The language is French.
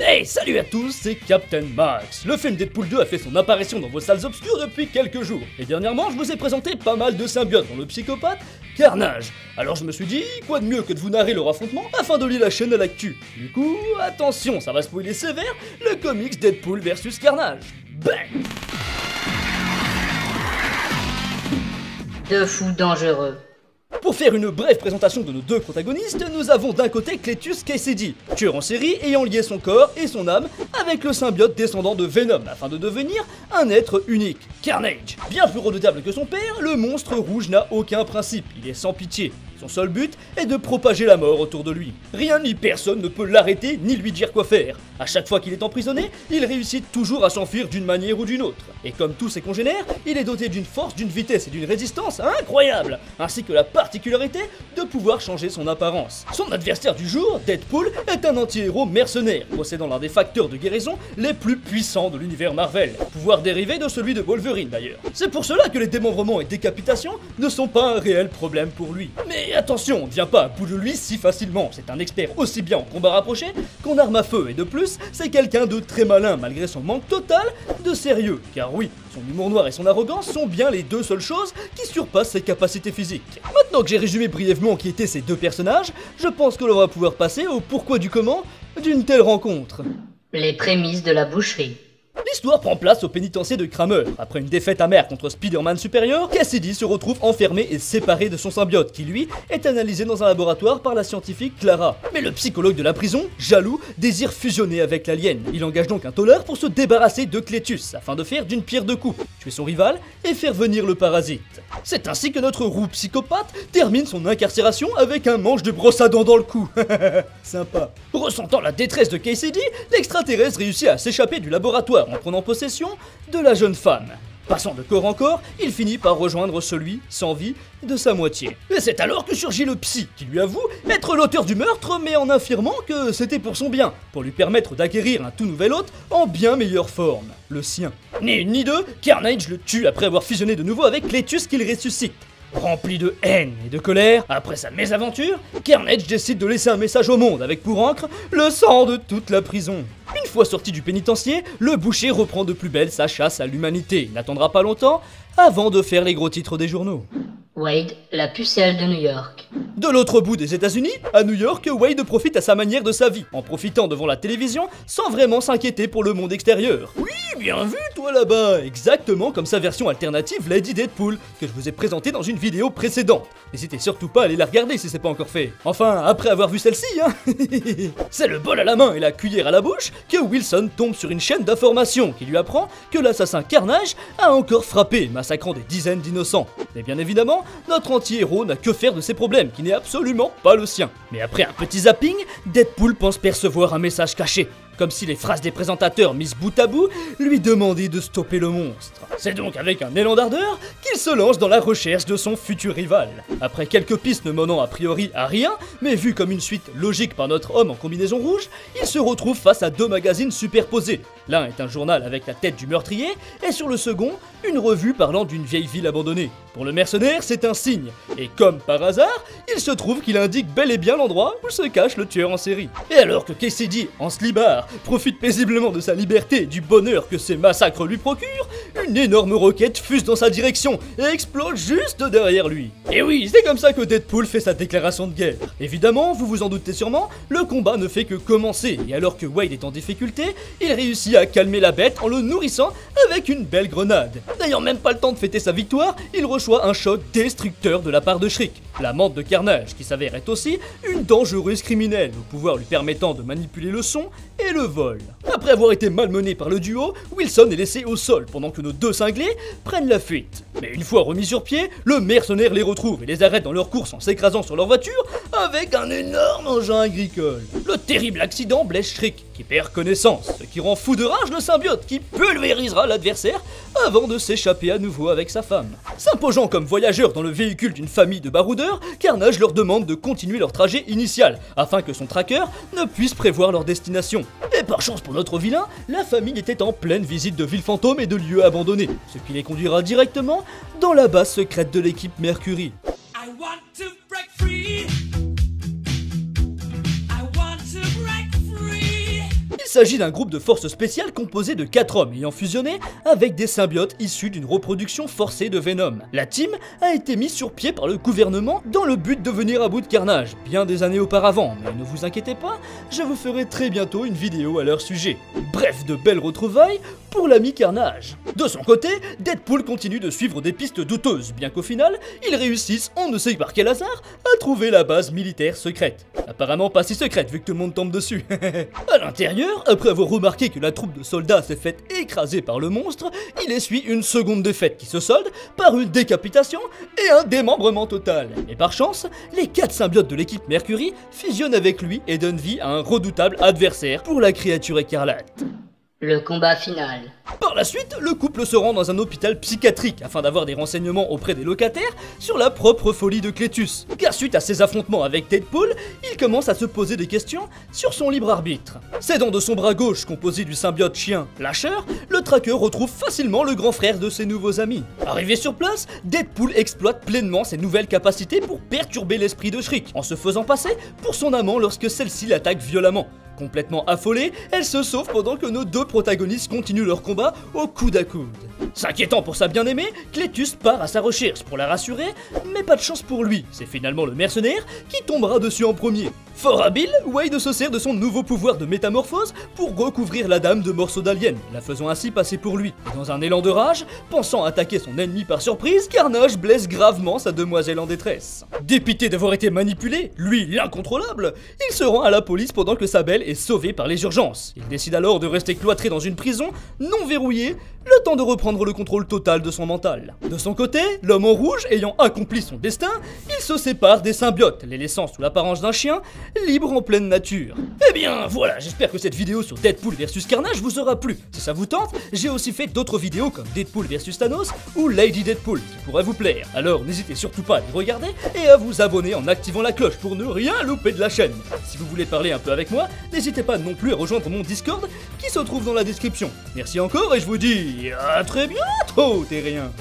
Hey, salut à tous, c'est Captain Max. Le film Deadpool 2 a fait son apparition dans vos salles obscures depuis quelques jours. Et dernièrement, je vous ai présenté pas mal de symbiotes, dont le psychopathe Carnage. Alors je me suis dit, quoi de mieux que de vous narrer leur affrontement afin de lier la chaîne à l'actu. Du coup, attention, ça va spoiler sévère, le comics Deadpool vs Carnage. Bang! Deux fous dangereux. Pour faire une brève présentation de nos deux protagonistes, nous avons d'un côté Cletus Kasady, tueur en série ayant lié son corps et son âme avec le symbiote descendant de Venom afin de devenir un être unique, Carnage. Bien plus redoutable que son père, le monstre rouge n'a aucun principe, il est sans pitié. Son seul but est de propager la mort autour de lui. Rien ni personne ne peut l'arrêter ni lui dire quoi faire. À chaque fois qu'il est emprisonné, il réussit toujours à s'enfuir d'une manière ou d'une autre. Et comme tous ses congénères, il est doté d'une force, d'une vitesse et d'une résistance incroyables, ainsi que la particularité de pouvoir changer son apparence. Son adversaire du jour, Deadpool, est un anti-héros mercenaire, possédant l'un des facteurs de guérison les plus puissants de l'univers Marvel, pouvoir dérivé de celui de Wolverine d'ailleurs. C'est pour cela que les démembrements et décapitations ne sont pas un réel problème pour lui. Mais attention, on ne vient pas à bout de lui si facilement, c'est un expert aussi bien en combat rapproché qu'en arme à feu, et de plus, c'est quelqu'un de très malin malgré son manque total de sérieux, car oui, son humour noir et son arrogance sont bien les deux seules choses qui surpassent ses capacités physiques. Maintenant que j'ai résumé brièvement qui étaient ces deux personnages, je pense que l'on va pouvoir passer au pourquoi du comment d'une telle rencontre. Les prémices de la boucherie. L'histoire prend place au pénitencier de Kramer. Après une défaite amère contre Spider-Man supérieur, Kasady se retrouve enfermé et séparé de son symbiote, qui lui est analysé dans un laboratoire par la scientifique Clara. Mais le psychologue de la prison, jaloux, désire fusionner avec l'alien. Il engage donc un tauleur pour se débarrasser de Cletus, afin de faire d'une pierre deux coups, tuer son rival et faire venir le parasite. C'est ainsi que notre roux psychopathe termine son incarcération avec un manche de brosse à dents dans le cou. Sympa. Ressentant la détresse de Kasady, l'extraterrestre réussit à s'échapper du laboratoire en prenant possession de la jeune femme. Passant de corps en corps, il finit par rejoindre celui, sans vie, de sa moitié. Et c'est alors que surgit le psy, qui lui avoue être l'auteur du meurtre, mais en affirmant que c'était pour son bien, pour lui permettre d'acquérir un tout nouvel hôte en bien meilleure forme, le sien. Ni une ni deux, Carnage le tue après avoir fusionné de nouveau avec Cletus qu'il ressuscite. Rempli de haine et de colère, après sa mésaventure, Carnage décide de laisser un message au monde avec pour encre le sang de toute la prison. Une fois sorti du pénitencier, le boucher reprend de plus belle sa chasse à l'humanité. Il n'attendra pas longtemps avant de faire les gros titres des journaux. Wade, la pucelle de New York. De l'autre bout des États-Unis, à New York, Wade profite à sa manière de sa vie, en profitant devant la télévision sans vraiment s'inquiéter pour le monde extérieur. Oui, bien vu toi là-bas, exactement comme sa version alternative Lady Deadpool, que je vous ai présentée dans une vidéo précédente. N'hésitez surtout pas à aller la regarder si c'est pas encore fait. Enfin, après avoir vu celle-ci, hein. C'est le bol à la main et la cuillère à la bouche que Wilson tombe sur une chaîne d'informations qui lui apprend que l'assassin Carnage a encore frappé, massacrant des dizaines d'innocents. Mais bien évidemment, notre anti-héros n'a que faire de ses problèmes, qui n'est absolument pas le sien. Mais après un petit zapping, Deadpool pense percevoir un message caché, comme si les phrases des présentateurs mises bout à bout lui demandaient de stopper le monstre. C'est donc avec un élan d'ardeur qu'il se lance dans la recherche de son futur rival. Après quelques pistes ne menant a priori à rien, mais vues comme une suite logique par notre homme en combinaison rouge, il se retrouve face à deux magazines superposés. L'un est un journal avec la tête du meurtrier, et sur le second, une revue parlant d'une vieille ville abandonnée. Pour le mercenaire, c'est un signe, et comme par hasard, il se trouve qu'il indique bel et bien l'endroit où se cache le tueur en série. Et alors que Kasady, en slibard, profite paisiblement de sa liberté et du bonheur que ces massacres lui procurent, une énorme roquette fuse dans sa direction et explose juste derrière lui. Et oui, c'est comme ça que Deadpool fait sa déclaration de guerre. Évidemment, vous vous en doutez sûrement, le combat ne fait que commencer, et alors que Wade est en difficulté, il réussit à calmer la bête en le nourrissant avec une belle grenade. N'ayant même pas le temps de fêter sa victoire, il reçoit un choc destructeur de la part de Shriek, l'amante de Carnage, qui s'avère être aussi une dangereuse criminelle, au pouvoir lui permettant de manipuler le son et le vol. Après avoir été malmené par le duo, Wilson est laissé au sol pendant que nos deux cinglés prennent la fuite. Mais une fois remis sur pied, le mercenaire les retrouve et les arrête dans leur course en s'écrasant sur leur voiture avec un énorme engin agricole. Le terrible accident blesse Shriek, qui perd connaissance, ce qui rend fou de rage le symbiote qui pulvérisera l'adversaire avant de s'échapper à nouveau avec sa femme. S'imposant comme voyageurs dans le véhicule d'une famille de baroudeurs, Carnage leur demande de continuer leur trajet initial, afin que son tracker ne puisse prévoir leur destination. Et par chance pour notre vilain, la famille était en pleine visite de villes fantômes et de lieux abandonnés, ce qui les conduira directement dans la base secrète de l'équipe Mercury. I want to break free. I want to break free. s'agit d'un groupe de forces spéciales composé de 4 hommes ayant fusionné avec des symbiotes issus d'une reproduction forcée de Venom. La team a été mise sur pied par le gouvernement dans le but de venir à bout de Carnage, bien des années auparavant, mais ne vous inquiétez pas, je vous ferai très bientôt une vidéo à leur sujet. Bref, de belles retrouvailles pour l'ami Carnage. De son côté, Deadpool continue de suivre des pistes douteuses, bien qu'au final, ils réussissent, on ne sait par quel hasard, à trouver la base militaire secrète. Apparemment pas si secrète vu que tout le monde tombe dessus. À l'intérieur, après avoir remarqué que la troupe de soldats s'est faite écraser par le monstre, il essuie une seconde défaite qui se solde par une décapitation et un démembrement total. Et par chance, les 4 symbiotes de l'équipe Mercury fusionnent avec lui et donnent vie à un redoutable adversaire pour la créature écarlate. Le combat final. Par la suite, le couple se rend dans un hôpital psychiatrique afin d'avoir des renseignements auprès des locataires sur la propre folie de Cletus. Car suite à ses affrontements avec Deadpool, il commence à se poser des questions sur son libre arbitre. S'aidant de son bras gauche composé du symbiote chien Lasher, le tracker retrouve facilement le grand frère de ses nouveaux amis. Arrivé sur place, Deadpool exploite pleinement ses nouvelles capacités pour perturber l'esprit de Shriek en se faisant passer pour son amant lorsque celle-ci l'attaque violemment. Complètement affolée, elle se sauve pendant que nos 2 protagonistes continuent leur combat au coude à coude. S'inquiétant pour sa bien-aimée, Cletus part à sa recherche pour la rassurer, mais pas de chance pour lui, c'est finalement le mercenaire qui tombera dessus en premier. Fort habile, Wade se sert de son nouveau pouvoir de métamorphose pour recouvrir la dame de morceaux d'alien, la faisant ainsi passer pour lui. Et dans un élan de rage, pensant attaquer son ennemi par surprise, Carnage blesse gravement sa demoiselle en détresse. Dépité d'avoir été manipulé, lui l'incontrôlable, il se rend à la police pendant que sa belle est sauvée par les urgences. Il décide alors de rester cloîtré dans une prison non verrouillée, le temps de reprendre le contrôle total de son mental. De son côté, l'homme en rouge ayant accompli son destin, il se sépare des symbiotes, les laissant sous l'apparence d'un chien, libre en pleine nature. Eh bien voilà, j'espère que cette vidéo sur Deadpool vs Carnage vous aura plu. Si ça vous tente, j'ai aussi fait d'autres vidéos comme Deadpool vs Thanos ou Lady Deadpool qui pourraient vous plaire. Alors n'hésitez surtout pas à les regarder et à vous abonner en activant la cloche pour ne rien louper de la chaîne. Si vous voulez parler un peu avec moi, n'hésitez pas non plus à rejoindre mon Discord qui se trouve dans la description. Merci encore et je vous dis à très bientôt, terriens.